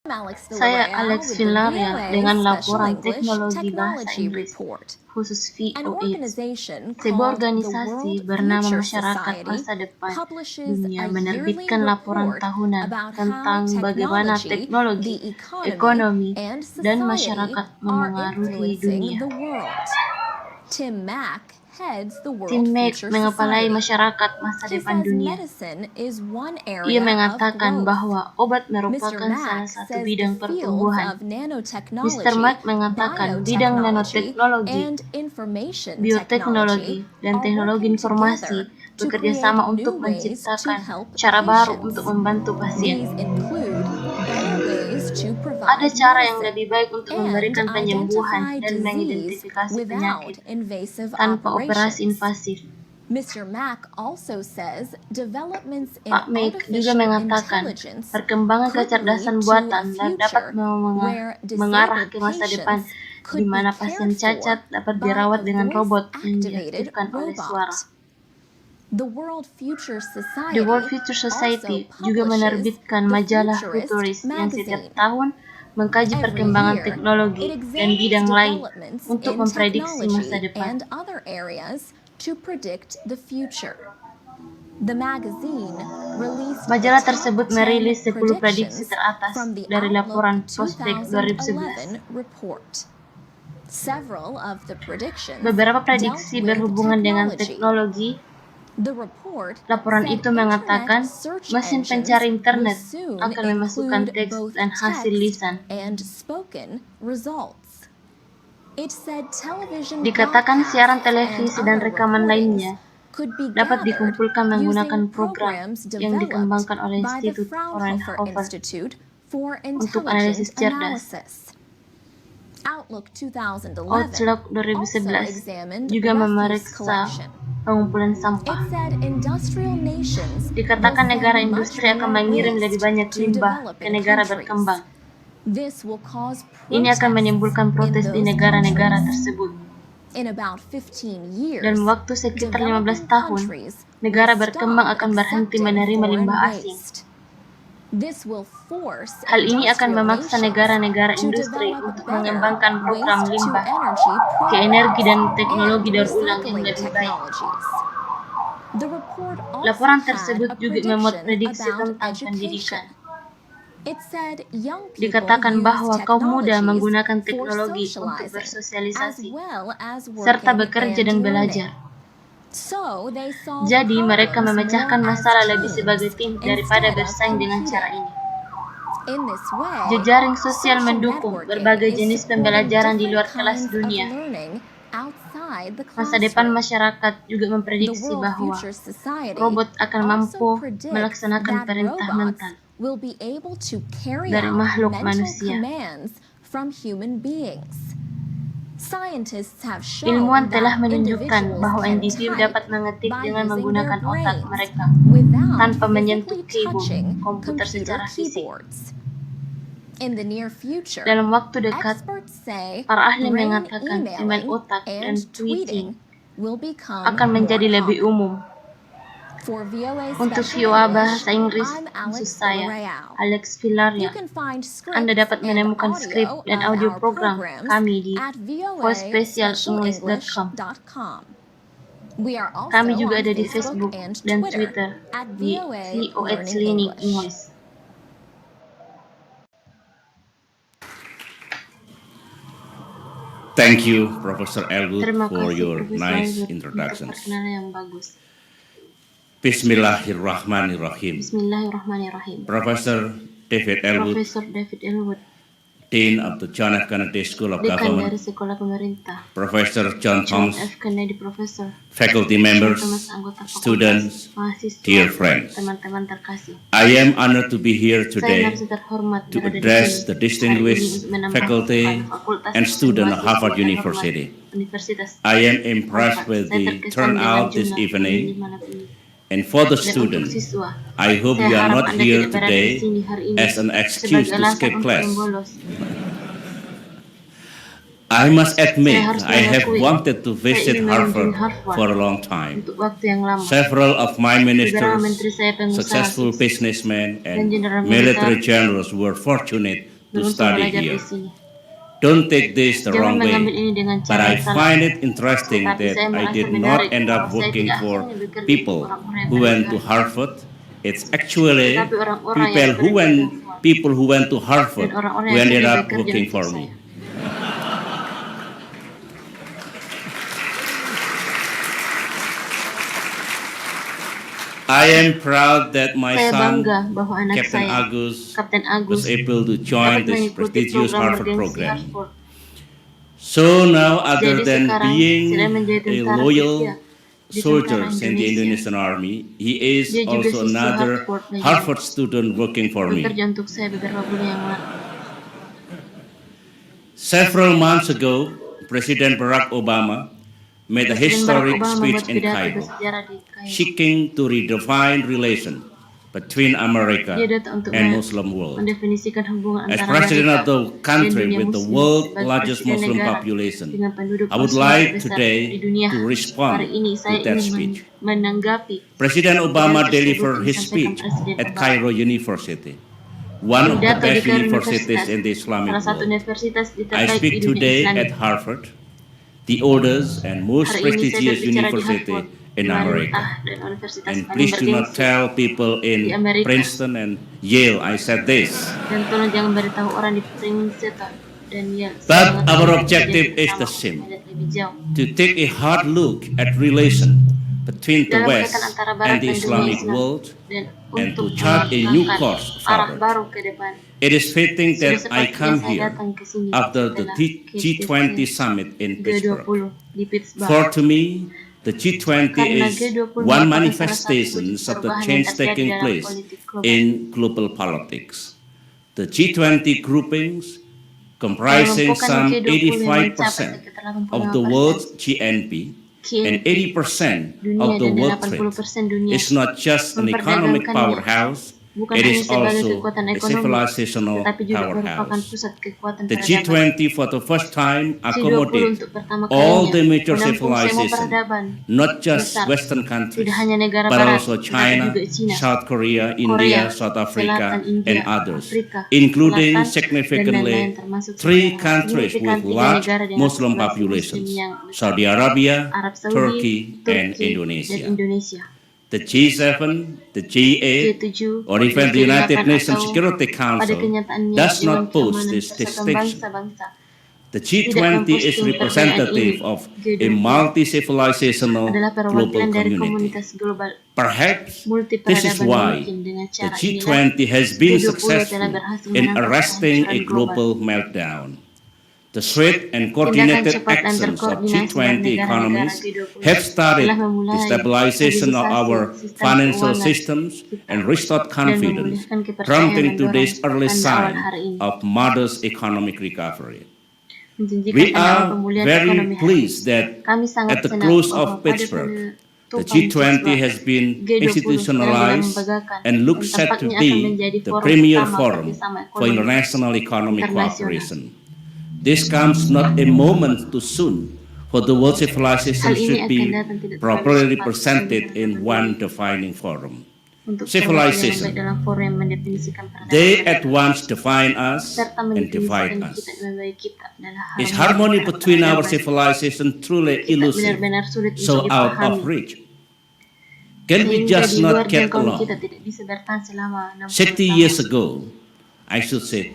Saya Alex Villaria dengan laporan teknologi bahasa Inggris, khusus VO8. Sebuah organisasi bernama Masyarakat Masa Depan Dunia menerbitkan laporan tahunan tentang bagaimana teknologi, ekonomi, dan masyarakat memengaruhi dunia. Tim Mack mengepalai Masyarakat Masa Depan Dunia. Ia mengatakan bahwa obat merupakan salah satu bidang pertumbuhan. Mr. Mack mengatakan bidang nanoteknologi, bioteknologi, dan teknologi informasi bekerja sama untuk menciptakan cara baru untuk membantu pasien. Ada cara yang lebih baik untuk memberikan penyembuhan dan mengidentifikasi penyakit tanpa operasi invasif. Pak Mack juga mengatakan perkembangan kecerdasan buatan dapat mengarah ke masa depan di mana pasien cacat dapat dirawat dengan robot yang diaktifkan oleh suara. The World Future Society juga menerbitkan majalah Futurist yang setiap tahun mengkaji perkembangan teknologi dan bidang lain untuk memprediksi masa depan. Majalah tersebut merilis 10 prediksi teratas dari laporan Prospek 2011. Beberapa prediksi berhubungan dengan teknologi. Laporan itu mengatakan mesin pencari internet akan memasukkan teks dan hasil lisan. Dikatakan siaran televisi dan rekaman lainnya dapat dikumpulkan menggunakan program yang dikembangkan oleh Institut Fraunhofer untuk analisis cerdas. Outlook 2011 juga memeriksa pengumpulan sampah. Dikatakan negara industri akan mengirim lebih banyak limbah ke negara berkembang. Ini akan menimbulkan protes di negara-negara tersebut. Dalam waktu sekitar 15 tahun, negara berkembang akan berhenti menerima limbah asing. Hal ini akan memaksa negara-negara industri untuk mengembangkan program limbah ke energi dan teknologi daur ulang yang lebih baik. Laporan tersebut juga memuat prediksi tentang pendidikan. Dikatakan bahwa kaum muda menggunakan teknologi untuk bersosialisasi serta bekerja dan belajar. Jadi mereka memecahkan masalah lebih sebagai tim daripada bersaing dengan cara ini. Jejaring sosial mendukung berbagai jenis pembelajaran di luar kelas dunia. Masa depan masyarakat juga memprediksi bahwa robot akan mampu melaksanakan perintah mental dari makhluk manusia. Ilmuwan telah menunjukkan bahwa individu dapat mengetik dengan menggunakan otak mereka tanpa menyentuh keyboard komputer secara fisik. Dalam waktu dekat, para ahli mengatakan email otak dan tweeting akan menjadi lebih umum. Untuk VOA Bahasa Inggris, khusus saya, Alex Villaria, Anda dapat menemukan skrip dan audio program kami di vospecialenglish.com. Kami juga ada di Facebook dan Twitter di VO8 Learning English. Thank you, Professor Elwood, for your nice introductions. Bismillahirrahmanirrahim. Bismillahirrahmanirrahim. Professor David Elwood, Dean of the John F. Kennedy School of Dekan Government, dari Sekolah Pemerintah, Professor John John Thomas, F. Kennedy Professor, faculty members, anggota fakultas, students, mahasiswa, dear friends. teman-teman terkasih. I am honored to be here Saya today merasa terhormat to berada di address sini the hari distinguished ini untuk menambahkan faculty fakultas and dan students of mahasiswa Harvard terhormat University. Universitas I am impressed Harvard. with Saya the terkesan turnout dengan this jumlah evening, dimanapun. and for the Dan untuk students, siswa, I hope saya you are harap not Anda here tidak berada di today sini hari ini as an excuse sebagai to alasan skip untuk class. membolos. I must admit, Saya harus I have mengakui, wanted to saya visit ingin Harvard mengunjungi Harvard for a long time. untuk waktu yang lama. Several of my Beberapa ministers, menteri saya pengusaha successful sukses businessmen, dan and general military militer generals were fortunate to beruntung study belajar di here. sini. Don't take this the Jangan wrong mengambil way, ini dengan but cara I yang salah. find it interesting Tetapi that saya I merasa did not menarik end bahwa up saya working tidak for hanya bekerja people untuk orang-orang yang who went to bergelar, Harvard. It's actually tetapi orang-orang yang people who went to dan Harvard orang-orang who yang ended sering up bekerja working untuk for saya. me. I am proud that my Saya son, bangga bahwa anak Captain saya, Agus, Kapten was Agus, able to dapat join this mengikuti prestigious program Harvard bergengsi program. Harvard. So now, other Jadi than sekarang being selain menjadi a tentara loyal setia di tentara soldiers in the Indonesia, Indonesian Army, he is dia juga also siswa another Harvard yang Harvard student working for me. bekerja untuk saya beberapa bulan yang lalu. Several months ago, President Barack Obama made a Presiden Barack historic Obama speech membuat in pidato Cairo, bersejarah di Kairo. seeking to redefine relations between America Dia datang untuk and Muslim world. mendefinisikan hubungan As antara president Amerika of the dan country dunia with the Muslim, world's sebagai largest presiden Muslim negara population, dengan penduduk I would Muslim like terbesar today di dunia, to respond hari ini saya to that ingin speech. menanggapi President Obama tersebut delivered yang his disampaikan speech Presiden at Obama. Cairo University, one of the Pidato di best Cairo universities Universitas, in the Islamic salah satu world. universitas I terbaik di speak dunia today Islam. at Harvard, the oldest and most Hari ini saya prestigious berbicara di university Harvard, in America. pemerintah dan universitas And paling please do not bergengsi tell people di in Amerika. Princeton and Yale I said this. Dan tolong jangan beritahu orang di Princeton dan Yale. But Saya our mengatakan objective kejadian is the sama, same. melihat lebih jauh. To take a hard look at relation between the Dalam West kaitan antara and Barat the dan dunia Islamic Islam, world, dan and to untuk chart a new melangkahkan course arah forward. baru ke depan. It is fitting Sudah that I sepatutnya come saya here datang ke sini after the setelah G20 summit in Pittsburgh. G20 di Pittsburgh. For to me, the G20 Karena is G20 one merupakan manifestation salah satu of the perubahan change yang terjadi taking dalam place politik global. in global politics. The G20 groupings, comprising some 85% of the world's GNP and 80% of the world trade, is not just an economic powerhouse, bukan it hanya is sebagai also kekuatan a ekonomi, civilizational tetapi juga merupakan powerhouse. pusat kekuatan The peradaban. G20 for the first time G20 accommodate untuk pertama all kalinya the major menampung semua civilizations, peradaban not just besar, Western countries, tidak hanya negara but barat, also tetapi China, juga Cina, South Korea, Korea, India, South Africa, Selatan, India, and others, Afrika, including Selatan, dan significantly lain-lain, termasuk three sebenarnya countries signifikan with tiga large negara dengan Muslim populasi populations, Muslim yang besar, Saudi Arabia, Arab Saudi, Turkey, and Turki, Indonesia. dan Indonesia. The G7, the G8, G7, or even the United Nations Security pada Council kenyataannya does Dewan not pose Keamanan this Persatuan distinction. Bangsa-Bangsa The tidak G20 is memposting representative perbedaan of ini. a multi-civilizational adalah global perwakilan dari community. komunitas global Perhaps multi this is peradaban why mungkin. Dengan the cara inilah G20 has been G20 successful telah berhasil in menangkap arresting a kehancuran global. global meltdown. The swift and Tindakan coordinated cepat dan actions of terkoordinasi G20 dari negara-negara economies G20 have started telah memulai the stabilization of stabilisasi our sistem financial keuangan systems and restored dan confidence, memulihkan kepercayaan prompting dan today's dorong early tanda awal sign hari ini. of modest economic recovery. Menjanjikan We tanda awal are pemulihan very ekonomi hari ini. pleased that Kami sangat at the senang close bahwa of pada Pittsburgh, the penutupan G20 Pittsburgh, has been G20 yang institutionalized membanggakan and looks dan set to tampaknya akan be menjadi the forum premier utama forum kerjasama for ekonomi international economic internasional. cooperation. This comes not a moment too soon, for the world civilization Hal ini should akan be datang tidak terlalu properly cepat represented bagi in negara-negara one defining forum. untuk Civilization. perwakilan yang baik dalam forum yang mendefinisikan peradaban They mereka, at once define us serta and divide mendefinisikan us. kita dan membaik kita adalah Is harmony between our civilization truly kita elusive, benar-benar sulit so untuk out dipahami. of reach? Can we Sehingga just di luar not get jangkauan along? kita tidak bisa bertahan selama 60 60 tahun. years ago, I should say